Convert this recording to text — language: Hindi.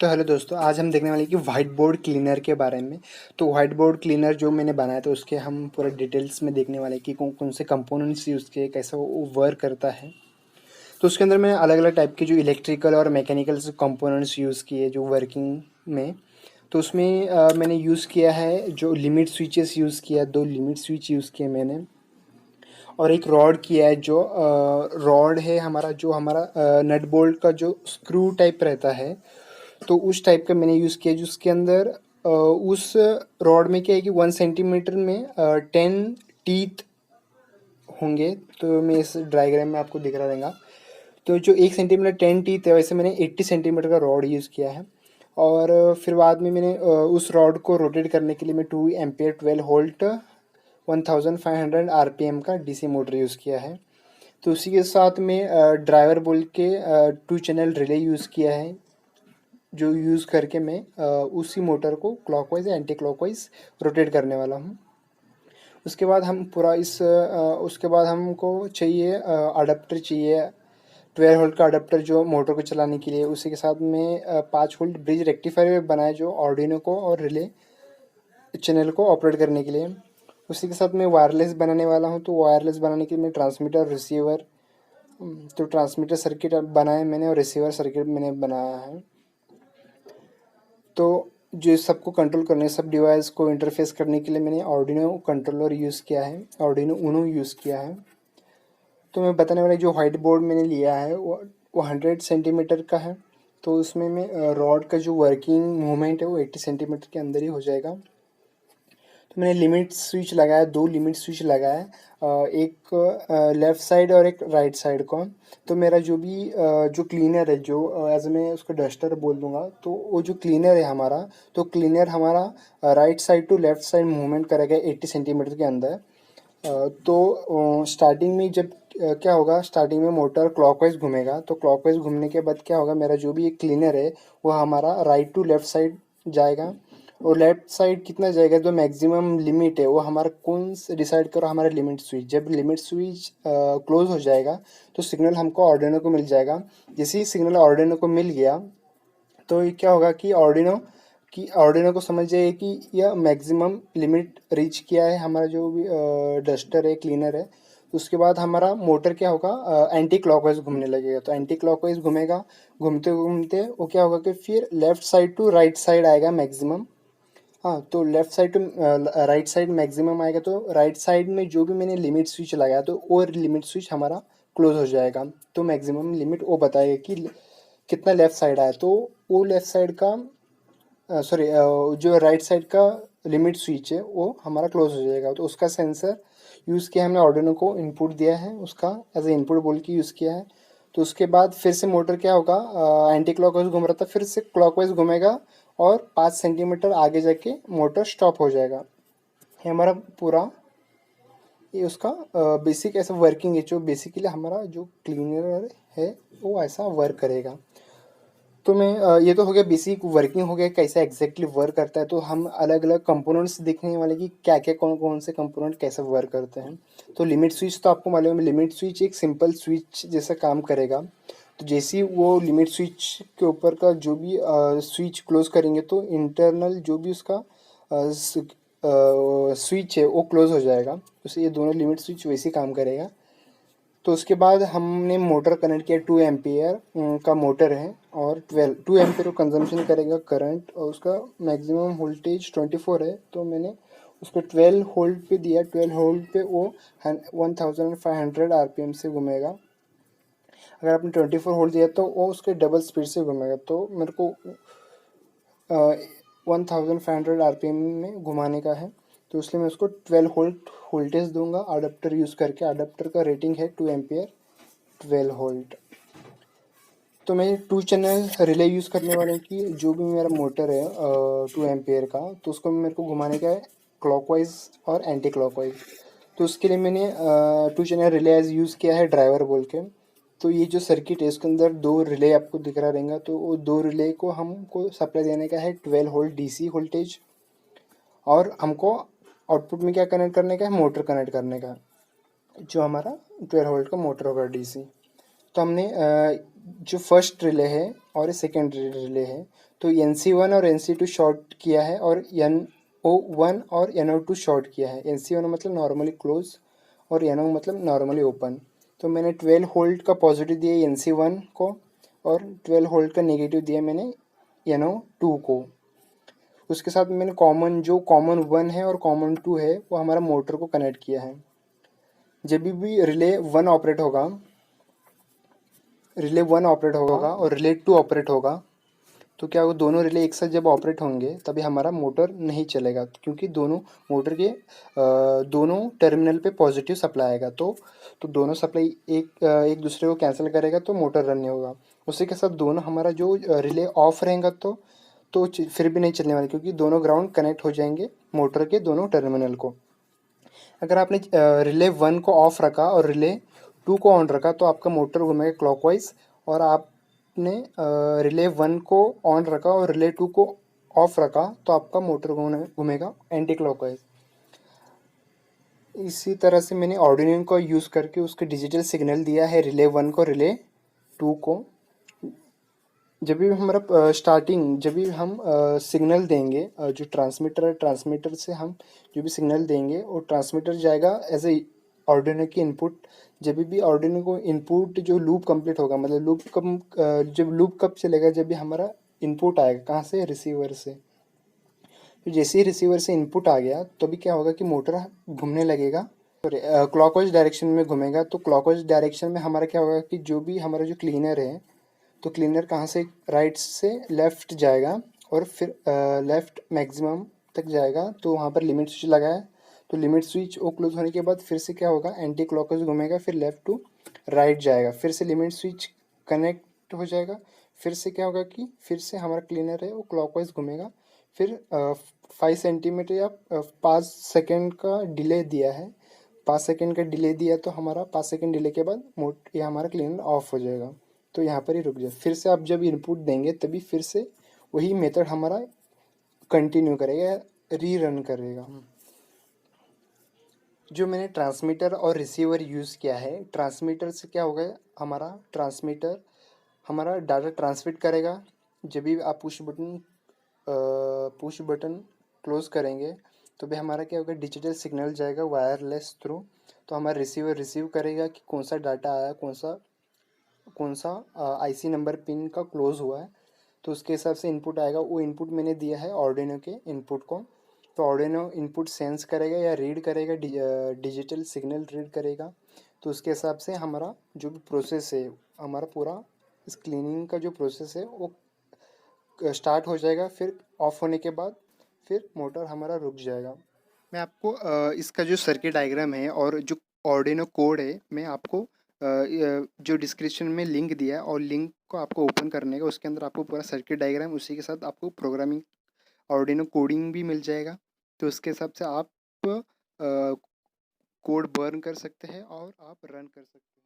तो हेलो दोस्तों, आज हम देखने वाले हैं कि वाइट बोर्ड क्लीनर के बारे में। तो वाइट बोर्ड क्लीनर जो मैंने बनाया था उसके हम पूरा डिटेल्स में देखने वाले हैं कि कौन कौन से कंपोनेंट्स यूज़ किए, कैसा वो वर्क करता है। तो उसके अंदर मैंने अलग अलग टाइप के जो इलेक्ट्रिकल और मैकेनिकल कंपोनेंट्स यूज़ किए जो वर्किंग में। तो उसमें मैंने यूज़ किया है जो लिमिट स्विचेस यूज़ किया, 2 लिमिट स्विच यूज़ किए मैंने, और एक रॉड किया है जो रॉड है हमारा, जो हमारा नट बोल्ट का जो स्क्रू टाइप रहता है, तो उस टाइप का मैंने यूज़ किया जिसके अंदर उस रॉड में क्या है कि 1 सेंटीमीटर में 10 टीथ होंगे। तो मैं इस डायग्राम में आपको दिख रहा रहेगा। तो जो 1 सेंटीमीटर 10 टीथ है, वैसे मैंने 80 सेंटीमीटर का रॉड यूज़ किया है। और फिर बाद में मैंने उस रॉड को रोटेट करने के लिए मैं 2 एम्पियर 12 वोल्ट 1500 RPM का DC मोटर यूज़ किया है। तो उसी के साथ में ड्राइवर बोल के 2 चैनल रिले यूज़ किया है, जो यूज़ करके मैं उसी मोटर को क्लॉकवाइज या एंटी क्लॉकवाइज रोटेट करने वाला हूँ। उसके बाद हम पूरा उसके बाद हमको चाहिए अडाप्टर चाहिए, 12 वोल्ट का अडाप्टर जो मोटर को चलाने के लिए। उसी के साथ में 5 वोल्ट ब्रिज रेक्टिफायर बनाया जो आर्डिनो को और रिले चैनल को ऑपरेट करने के लिए। उसी के साथ मैं वायरलेस बनाने वाला हूँ। तो वायरलेस बनाने के लिए मैं ट्रांसमीटर रिसीवर, तो ट्रांसमीटर सर्किट बनाया मैंने और रिसीवर सर्किट मैंने बनाया है। तो जो सबको कंट्रोल करने, सब डिवाइस को इंटरफेस करने के लिए मैंने आर्डिनो कंट्रोलर यूज़ किया है, आर्डिनो ऊनो यूज़ किया है। तो मैं बताने वाला जो व्हाइट बोर्ड मैंने लिया है वो 100 सेंटीमीटर का है। तो उसमें मैं रॉड का जो वर्किंग मूवमेंट है वो 80 सेंटीमीटर के अंदर ही हो जाएगा। तो मैंने लिमिट स्विच लगाया, 2 लिमिट स्विच लगाया, एक लेफ़्ट साइड और एक राइट साइड को। तो मेरा जो भी जो क्लीनर है, जो एज मैं उसको डस्टर बोल दूंगा, तो वो जो क्लीनर है हमारा, तो क्लीनर हमारा right side to left side movement करेगा 80 सेंटीमीटर के अंदर। तो स्टार्टिंग में जब क्या होगा, स्टार्टिंग में मोटर क्लॉकवाइज घूमेगा। तो क्लॉकवाइज घूमने के बाद क्या होगा, मेरा जो भी एक क्लीनर है वो हमारा राइट टू लेफ़्ट साइड जाएगा। और लेफ्ट साइड कितना जाएगा, जो मैक्सिमम लिमिट है वो हमारा कौन से डिसाइड करो, हमारा लिमिट स्विच। जब लिमिट स्विच क्लोज हो जाएगा तो सिग्नल हमको आर्डिनो को मिल जाएगा। जैसे ही सिग्नल आर्डिनो को मिल गया तो ये क्या होगा कि आर्डिनो को समझ जाए कि यह मैक्सिमम लिमिट रीच किया है हमारा जो भी डस्टर है, क्लीनर है। उसके बाद हमारा मोटर क्या होगा, एंटी क्लॉकवाइज घूमने लगेगा। तो एंटी क्लॉकवाइज घूमेगा, घूमते घूमते वो क्या होगा कि फिर left side to right side आएगा मैक्सिमम। हाँ, तो left side to right side maximum आएगा। तो राइट साइड में जो भी मैंने लिमिट स्विच लगाया तो वो लिमिट स्विच हमारा क्लोज हो जाएगा। तो मैक्सिमम लिमिट वो बताएगा कि कितना लेफ्ट साइड आया। तो वो लेफ्ट साइड का सॉरी जो राइट साइड का लिमिट स्विच है वो हमारा क्लोज हो जाएगा। तो उसका सेंसर यूज़ किया हमने, आर्डिनो को इनपुट दिया है, उसका एज ए इनपुट बोल के यूज़ किया है। तो उसके बाद फिर से मोटर क्या होगा, एंटी क्लॉकवाइज घूम रहा था, फिर से क्लॉकवाइज घूमेगा और 5 सेंटीमीटर आगे जाके मोटर स्टॉप हो जाएगा। ये हमारा पूरा ये उसका बेसिक ऐसा वर्किंग है। जो बेसिकली हमारा जो क्लीनर है वो ऐसा वर्क करेगा। तो मैं ये तो हो गया बेसिक वर्किंग, हो गया कैसे एग्जैक्टली वर्क करता है। तो हम अलग अलग कंपोनेंट्स देखने वाले कि क्या क्या कौन कौन से कंपोनेंट कैसे वर्क करते हैं। तो लिमिट स्विच तो आपको मालूम है, लिमिट स्विच एक सिंपल स्विच जैसा काम करेगा। तो जैसे ही वो लिमिट स्विच के ऊपर का जो भी स्विच क्लोज करेंगे तो इंटरनल जो भी उसका स्विच है वो क्लोज हो जाएगा। तो ये दोनों लिमिट स्विच वैसे काम करेगा। तो उसके बाद हमने मोटर कनेक्ट किया, 2 एम्पियर का मोटर है और 2 एम्पियर को कंजम्पशन करेगा करंट, और उसका मैक्सिमम वोल्टेज 24 है। तो मैंने उसको 12 वोल्ट पे दिया। 12 वोल्ट पे वो 1500 RPM से घूमेगा। अगर आपने 24 वोल्ट दिया तो वो उसके डबल स्पीड से घूमेगा। तो मेरे को 1500 RPM में घुमाने का है, तो इसलिए मैं उसको 12 वोल्ट वोल्टेज दूंगा अडाप्टर यूज़ करके। अडाप्टर का रेटिंग है 2 एम्पियर 12 वोल्ट। तो मैं 2 चैनल रिले यूज़ करने वाला हूँ कि जो भी मेरा मोटर है 2 एम्पियर का, तो उसको मेरे को घुमाने का है क्लॉकवाइज और एंटी क्लॉकवाइज। तो उसके लिए मैंने 2 चैनल रिले यूज़ किया है ड्राइवर बोल के। तो ये जो सर्किट है इसके अंदर 2 रिले आपको दिख रहा रहेगा। तो वो 2 रिले को हमको सप्लाई देने का है 12 वोल्ट DC वोल्टेज, और हमको आउटपुट में क्या कनेक्ट करने का है, मोटर कनेक्ट करने का है, जो हमारा 12 वोल्ट का मोटर होगा DC। तो हमने जो फर्स्ट रिले है और सेकेंड रिले है, तो NC1 और NC2 शॉर्ट किया है और NO1 और NO2 शॉर्ट किया है। NC1 मतलब नॉर्मली क्लोज और NO मतलब नॉर्मली ओपन। तो मैंने 12 वोल्ट का पॉजिटिव दिया NC1 को और 12 वोल्ट का नेगेटिव दिया मैंने NO2 को। उसके साथ मैंने कॉमन 1 है और कॉमन 2 है वो हमारा मोटर को कनेक्ट किया है। जब भी रिले 1 ऑपरेट होगा और रिले 2 ऑपरेट होगा तो क्या वो दोनों रिले एक साथ जब ऑपरेट होंगे तभी हमारा मोटर नहीं चलेगा, क्योंकि दोनों मोटर के दोनों टर्मिनल पे पॉजिटिव सप्लाई आएगा। तो दोनों सप्लाई एक दूसरे को कैंसिल करेगा तो मोटर रन नहीं होगा। उसी के साथ दोनों हमारा जो रिले ऑफ रहेगा तो फिर भी नहीं चलने वाला, क्योंकि दोनों ग्राउंड कनेक्ट हो जाएंगे मोटर के दोनों टर्मिनल को। अगर आपने रिले 1 को ऑफ रखा और रिले 2 को ऑन रखा तो आपका मोटर घूमेगा क्लॉकवाइज, और आपने रिले 1 को ऑन रखा और रिले 2 को ऑफ रखा तो आपका मोटर घूमेगा एंटी क्लॉकवाइज। इसी तरह से मैंने ऑर्डिनो को यूज़ करके उसके डिजिटल सिग्नल दिया है रिले 1 को रिले 2 को। जब भी हमारा जब भी हम सिग्नल देंगे, जो ट्रांसमीटर है ट्रांसमीटर से हम जो भी सिग्नल देंगे वो ट्रांसमीटर जाएगा एज ए ऑर्डिनो की इनपुट। जब भी ऑर्डिनो को इनपुट जो लूप कंप्लीट होगा, मतलब जब लूप कब चलेगा, जब भी हमारा इनपुट आएगा कहाँ से, रिसीवर से। तो जैसे ही रिसीवर से इनपुट आ गया तो भी क्या होगा कि मोटर घूमने लगेगा, क्लॉकवाइज डायरेक्शन में घूमेगा। तो क्लॉकवाइज डायरेक्शन में हमारा क्या होगा कि जो भी हमारा जो क्लीनर है, तो क्लीनर कहाँ से, राइट से लेफ़्ट जाएगा और फिर लेफ़्ट मैक्सिमम तक जाएगा। तो वहाँ पर लिमिट स्विच लगा है, तो लिमिट स्विच वो क्लोज होने के बाद फिर से क्या होगा, एंटी क्लॉकवाइज घूमेगा, फिर लेफ़्ट टू राइट जाएगा, फिर से लिमिट स्विच कनेक्ट हो जाएगा। फिर से क्या होगा कि फिर से हमारा क्लीनर है वो क्लॉकवाइज घूमेगा। फिर 5 सेंटीमीटर या 5 सेकेंड का डिले दिया है, 5 सेकेंड का डिले दिया तो हमारा 5 सेकेंड डिले के बाद ये हमारा क्लीनर ऑफ हो जाएगा। तो यहाँ पर ही रुक जाए। फिर से आप जब इनपुट देंगे तभी फिर से वही मेथड हमारा कंटिन्यू करेगा, रीरन करेगा। जो मैंने ट्रांसमीटर और रिसीवर यूज़ किया है, ट्रांसमीटर से क्या होगा, ट्रांसमीटर हमारा डाटा ट्रांसमिट करेगा। जब भी आप पुश बटन क्लोज करेंगे तो भी हमारा क्या होगा, डिजिटल सिग्नल जाएगा वायरलेस थ्रू। तो हमारा रिसीवर रिसीव करेगा कि कौन सा डाटा आया, कौन सा आईसी नंबर पिन का क्लोज हुआ है, तो उसके हिसाब से इनपुट आएगा। वो इनपुट मैंने दिया है ऑर्डिनो के इनपुट को। तो ऑर्डिनो इनपुट सेंस करेगा या रीड करेगा, डिजिटल सिग्नल रीड करेगा। तो उसके हिसाब से हमारा जो भी प्रोसेस है, हमारा पूरा इस क्लीनिंग का जो प्रोसेस है वो स्टार्ट हो जाएगा। फिर ऑफ होने के बाद फिर मोटर हमारा रुक जाएगा। मैं आपको इसका जो सर्किट डायग्राम है और जो ऑर्डिनो कोड है, मैं आपको जो डिस्क्रिप्शन में लिंक दिया है और लिंक को आपको ओपन करने का, उसके अंदर आपको पूरा सर्किट डायग्राम, उसी के साथ आपको प्रोग्रामिंग ऑर्डिनो कोडिंग भी मिल जाएगा। तो उसके हिसाब से आप कोड बर्न कर सकते हैं और आप रन कर सकते हैं।